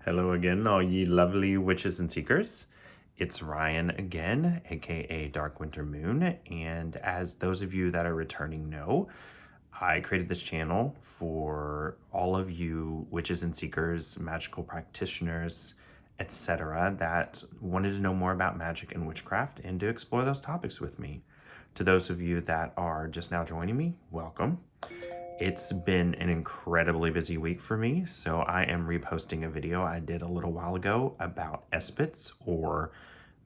Hello again, all ye lovely witches and seekers. It's Ryan again, aka Dark Winter Moon, and as those of you that are returning know, I created this channel for all of you witches and seekers, magical practitioners, etc., that wanted to know more about magic and witchcraft and to explore those topics with me. To those of you that are just now joining me, welcome. It's been an incredibly busy week for me, so I am reposting a video I did a little while ago about Espits or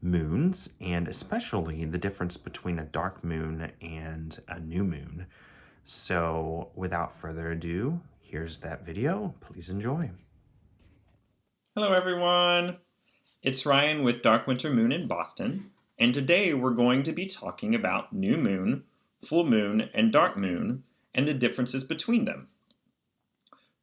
moons, and especially the difference between a dark moon and a new moon. So without further ado, here's that video. Please enjoy. Hello everyone, it's Ryan with Dark Winter Moon in Boston, and today we're going to be talking about new moon, full moon, and dark moon, and the differences between them.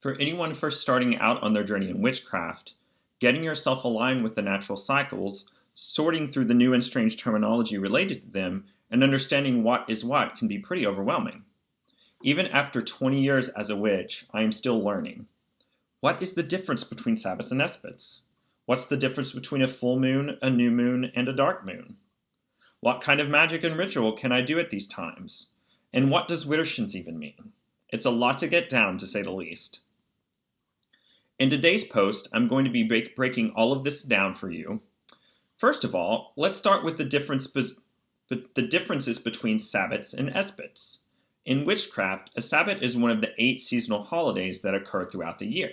For anyone first starting out on their journey in witchcraft, getting yourself aligned with the natural cycles, sorting through the new and strange terminology related to them, and understanding what is what can be pretty overwhelming. Even after 20 years as a witch, I am still learning. What is the difference between Sabbats and Espits? What's the difference between a full moon, a new moon, and a dark moon? What kind of magic and ritual can I do at these times? And what does widdershins even mean? It's a lot to get down, to say the least. In today's post, I'm going to be breaking all of this down for you. First of all, let's start with the differences between Sabbats and Espits. In witchcraft, a Sabbat is one of the 8 seasonal holidays that occur throughout the year.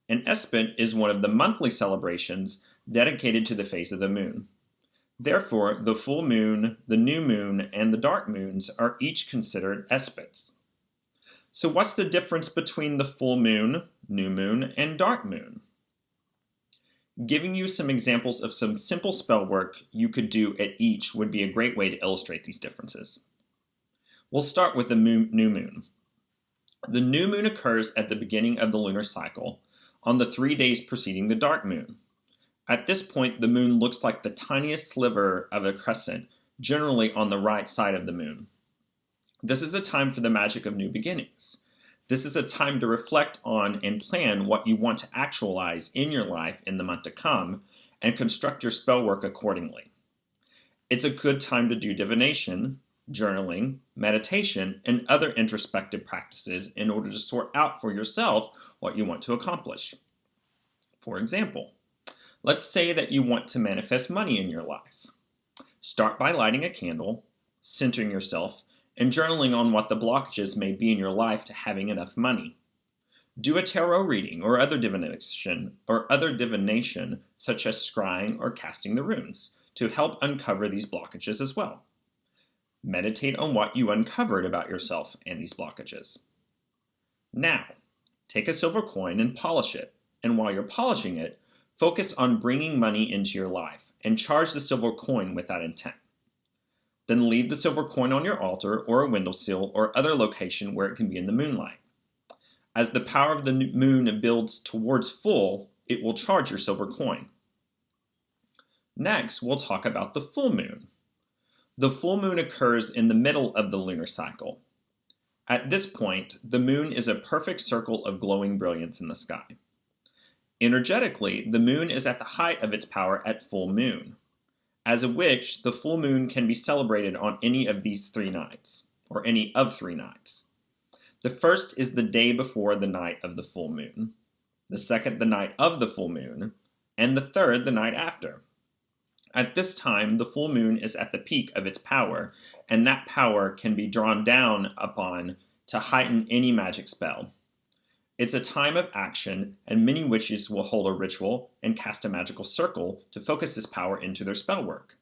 An Espit is one of the monthly celebrations dedicated to the phase of the moon. Therefore, the full moon, the new moon, and the dark moons are each considered Espits. So what's the difference between the full moon, new moon, and dark moon? Giving you some examples of some simple spell work you could do at each would be a great way to illustrate these differences. We'll start with the new moon. The new moon occurs at the beginning of the lunar cycle, on the 3 days preceding the dark moon. At this point, the moon looks like the tiniest sliver of a crescent, generally on the right side of the moon. This is a time for the magic of new beginnings. This is a time to reflect on and plan what you want to actualize in your life in the month to come, and construct your spell work accordingly. It's a good time to do divination, journaling, meditation, and other introspective practices in order to sort out for yourself what you want to accomplish. For example, let's say that you want to manifest money in your life. Start by lighting a candle, centering yourself, and journaling on what the blockages may be in your life to having enough money. Do a tarot reading or other divination such as scrying or casting the runes to help uncover these blockages as well. Meditate on what you uncovered about yourself and these blockages. Now, take a silver coin and polish it, and while you're polishing it, focus on bringing money into your life and charge the silver coin with that intent. Then leave the silver coin on your altar or a windowsill or other location where it can be in the moonlight. As the power of the moon builds towards full, it will charge your silver coin. Next, we'll talk about the full moon. The full moon occurs in the middle of the lunar cycle. At this point, the moon is a perfect circle of glowing brilliance in the sky. Energetically, the moon is at the height of its power at full moon. As a witch, the full moon can be celebrated on any of these 3 nights, or any of 3 nights. The first is the day before the night of the full moon, the second the night of the full moon, and the third the night after. At this time, the full moon is at the peak of its power, and that power can be drawn down upon to heighten any magic spell. It's a time of action, and many witches will hold a ritual and cast a magical circle to focus this power into their spell work.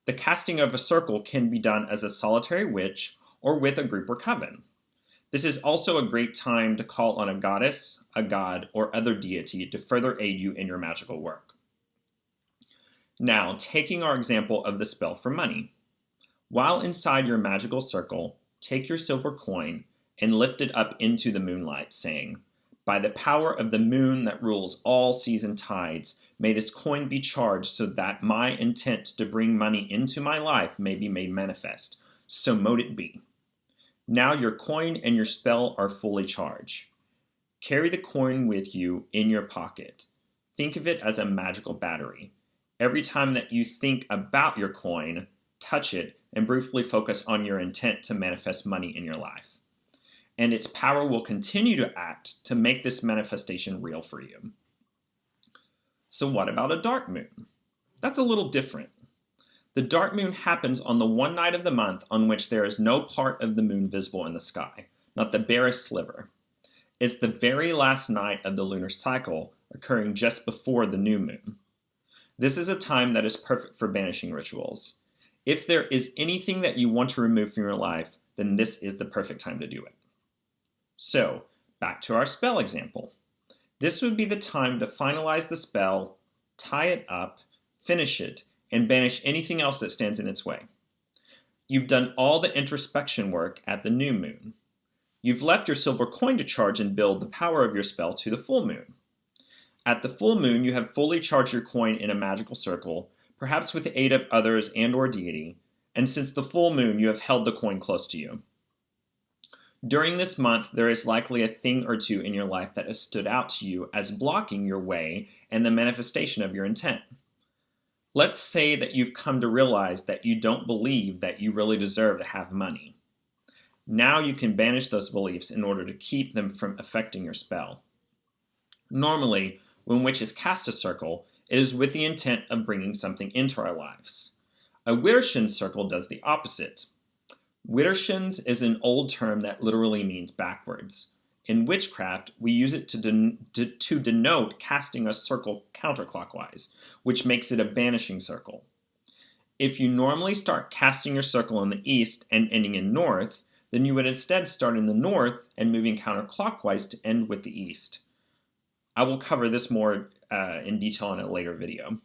The casting of a circle can be done as a solitary witch or with a group or coven. This is also a great time to call on a goddess, a god, or other deity to further aid you in your magical work. Now, taking our example of the spell for money. While inside your magical circle, take your silver coin and lift it up into the moonlight, saying, "By the power of the moon that rules all seas and tides, may this coin be charged so that my intent to bring money into my life may be made manifest. So mote it be." Now your coin and your spell are fully charged. Carry the coin with you in your pocket. Think of it as a magical battery. Every time that you think about your coin, touch it and briefly focus on your intent to manifest money in your life. And its power will continue to act to make this manifestation real for you. So what about a dark moon? That's a little different. The dark moon happens on the one night of the month on which there is no part of the moon visible in the sky, not the barest sliver. It's the very last night of the lunar cycle, occurring just before the new moon. This is a time that is perfect for banishing rituals. If there is anything that you want to remove from your life, then this is the perfect time to do it. So, back to our spell example. This would be the time to finalize the spell, tie it up, finish it, and banish anything else that stands in its way. You've done all the introspection work at the new moon. You've left your silver coin to charge and build the power of your spell to the full moon. At the full moon, you have fully charged your coin in a magical circle, perhaps with the aid of others and/or deity, and since the full moon, you have held the coin close to you. During this month, there is likely a thing or two in your life that has stood out to you as blocking your way and the manifestation of your intent. Let's say that you've come to realize that you don't believe that you really deserve to have money. Now you can banish those beliefs in order to keep them from affecting your spell. Normally, when witches cast a circle, it is with the intent of bringing something into our lives. A Widdershins circle does the opposite. Widdershins is an old term that literally means backwards. In witchcraft, we use it to denote casting a circle counterclockwise, which makes it a banishing circle. If you normally start casting your circle in the east and ending in north, then you would instead start in the north and moving counterclockwise to end with the east. I will cover this more in detail in a later video.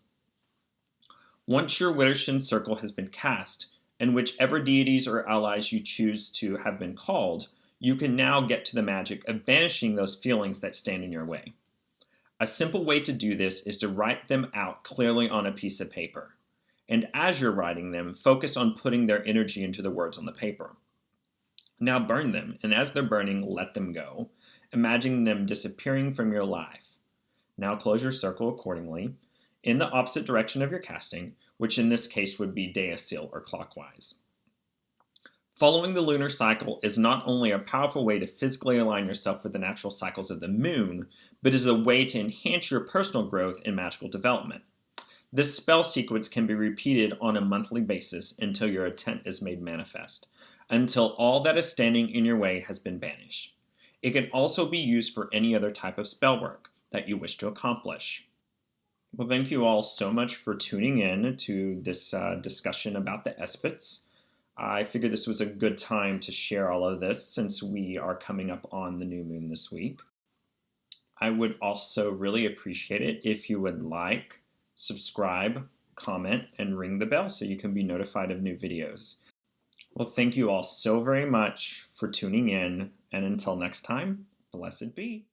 Once your Widdershins circle has been cast, and whichever deities or allies you choose to have been called, you can now get to the magic of banishing those feelings that stand in your way. A simple way to do this is to write them out clearly on a piece of paper. And as you're writing them, focus on putting their energy into the words on the paper. Now burn them, and as they're burning, let them go, imagining them disappearing from your life. Now close your circle accordingly, in the opposite direction of your casting, which in this case would be deicil or clockwise. Following the lunar cycle is not only a powerful way to physically align yourself with the natural cycles of the moon, but is a way to enhance your personal growth and magical development. This spell sequence can be repeated on a monthly basis until your intent is made manifest, until all that is standing in your way has been banished. It can also be used for any other type of spell work that you wish to accomplish. Well, thank you all so much for tuning in to this discussion about the Espits. I figured this was a good time to share all of this since we are coming up on the new moon this week. I would also really appreciate it if you would like, subscribe, comment, and ring the bell so you can be notified of new videos. Well, thank you all so very much for tuning in, and until next time, blessed be.